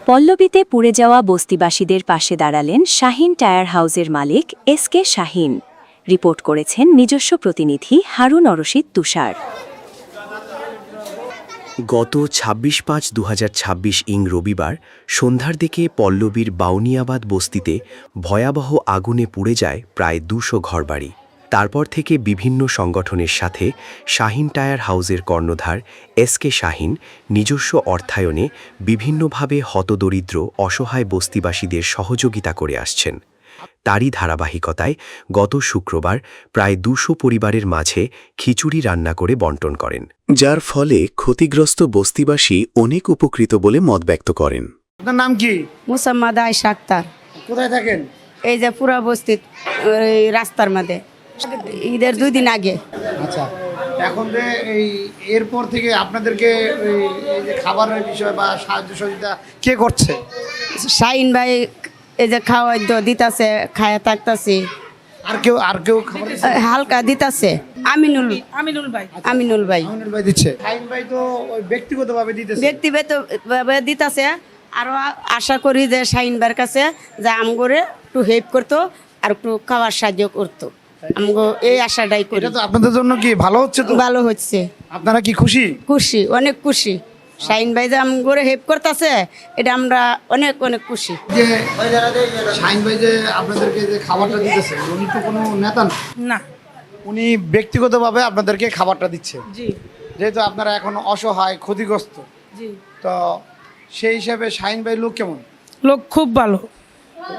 পল্লবীতে পুড়ে যাওয়া বস্তিবাসীদের পাশে দাঁড়ালেন শাহিন টায়ার হাউসের মালিক এসকে শাহিন। রিপোর্ট করেছেন নিজস্ব প্রতিনিধি হারুন রশিদ তুষার। গত ২৬/৫/২০২৬ রবিবার সন্ধ্যার দিকে পল্লবীর বাউনিয়াবাদ বস্তিতে ভয়াবহ আগুনে পুড়ে যায় প্রায় ২০০ ঘরবাড়ি। তারপর থেকে বিভিন্ন সংগঠনের সাথে শাহিন টায়ার হাউসের কর্ণধার এসকে শাহিন নিজস্ব অর্থায়নে বিভিন্নভাবে হতদরিদ্র অসহায় বস্তিবাসীদের সহযোগিতা করে আসছেন। তারই ধারাবাহিকতায় গত শুক্রবার প্রায় ২০০ পরিবারের মাঝে খিচুড়ি রান্না করে বন্টন করেন, যার ফলে ক্ষতিগ্রস্ত বস্তিবাসী অনেক উপকৃত বলে মত ব্যক্ত করেন। আপনার নাম কি? মুসাম্মাদ আয়েশা আক্তার। কোথায় থাকেন? এই যে পুরা বস্তিত রাস্তার মধ্যে ঈদের 2 দিন আগে। আচ্ছা, এখন যে এরপর থেকে আপনাদেরকে এই যে খাবারের বিষয় বা সাহায্য সহযোগিতা কে করছে? শাহিন ভাই এই যে খাওয়াই দিতাছে, খায়া থাকতাছি। আর কেউ খাবার দিচ্ছে? হালকা দিতাছে আমিনুল ভাই। আমিনুল ভাই দিচ্ছে। শাহিন ভাই তো ওই ব্যক্তিগতভাবে দিতেছে। ব্যক্তিগতভাবে দিতাছে। আরো আশা করি যে শাহিন ভাইয়ের কাছে যে আমগরে একটু হেল্প করতো আর একটু খাওয়ার সাহায্য করতো। আমগো এই আশাটাই করি। এটা তো আপনাদের জন্য কি ভালো হচ্ছে? তো ভালো হচ্ছে। আপনারা কি খুশি? খুশি, অনেক খুশি। শাহিন ভাই যে আমগরে হেল্প করতেছে, এটা আমরা অনেক অনেক খুশি। যে শাহিন ভাই যে আপনাদেরকে যে খাবারটা দিতেছে, উনি তো কোনো নেতা না, উনি ব্যক্তিগতভাবে আপনাদেরকে খাবারটা দিচ্ছে। জি যেহেতু আপনারা এখন অসহায়, ক্ষতিগ্রস্ত, জি। তো সেই হিসাবে শাহিন ভাই লোক কেমন? লোক খুব ভালো।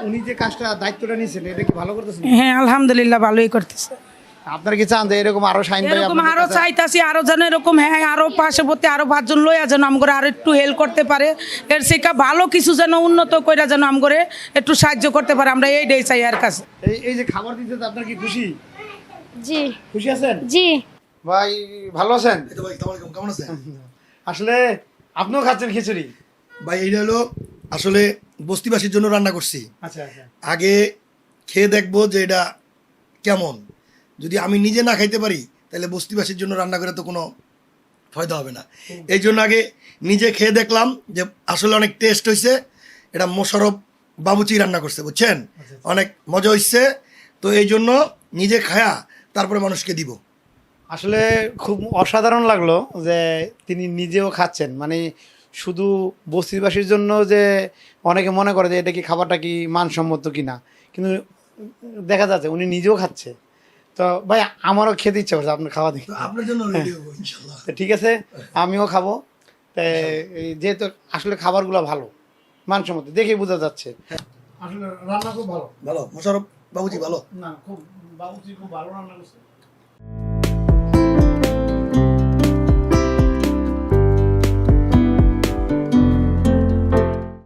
উনি যে কাজটা দায়িত্বটা নিয়েছেন, এটা কি ভালো করতেছেন? হ্যাঁ, আলহামদুলিল্লাহ ভালোই করতেছে। আপনারা কি চান যে এরকম আরো শাহিন ভাই এরকম আপনাদের আরো কাছে- চাইতাছি, আরো যেন এরকম, হ্যাঁ, আরো পার্শ্ববর্তী আরো 5 জন লইয়া যেন আমগরে আর একটু হেল্প করতে পারে। এর থেকে ভালো কিছু যেন উন্নত কইরা যেন আমগরে একটু সাহায্য করতে পারে, আমরা এইটাই চাই আর কাছে। এই যে খাবার দিতে আপনার কি খুশি? জি খুশি আছেন জি। ভাই? ভালো আছেন? এই তো ভাই, আসসালামু আলাইকুম, কেমন আছেন? আসলে আপনিও খাচ্ছেন খিচুড়ি? ভাই এইটা হলো আসলে বস্তিবাসীর জন্য রান্না করছি। আচ্ছা আচ্ছা। আগে খেয়ে দেখবো যে এটা কেমন। যদি আমি নিজে না খাইতে পারি তাহলে বস্তিবাসীর জন্য রান্না করে তো কোনো ফায়দা হবে না। এই জন্য আগে নিজে খেয়ে দেখলাম যে আসলে অনেক টেস্ট হয়েছে। এটা মোশাররফ বাবুচি রান্না করছে, বুঝছেন, অনেক মজা হয়েছে। তো এই জন্য নিজে খায়া তারপরে মানুষকে দিব। আসলে খুব অসাধারণ লাগলো যে তিনি নিজেও খাচ্ছেন, মানে শুধু বস্তিবাসীর জন্য যে অনেকে মনে করে যে এটা কি খাবারটা কি মানসম্মত কিনা, কিন্তু দেখা যাচ্ছে উনি নিজেও খাচ্ছে। তো ভাই আমারও খেতে ইচ্ছা করছে আপনার খাওয়া দেখে। আপনার জন্য রেডি হবো ইনশাআল্লাহ। তো ঠিক আছে, আমিও খাবো। তো যেহেতু আসলে খাবারগুলো ভালো, মানসম্মত দেখেই বোঝা যাচ্ছে। আসলে রান্না খুব ভালো। ভালো, মোশাররফ বাবুচি ভালো। না, খুব বাবুজি খুব ভালো রান্না করছে।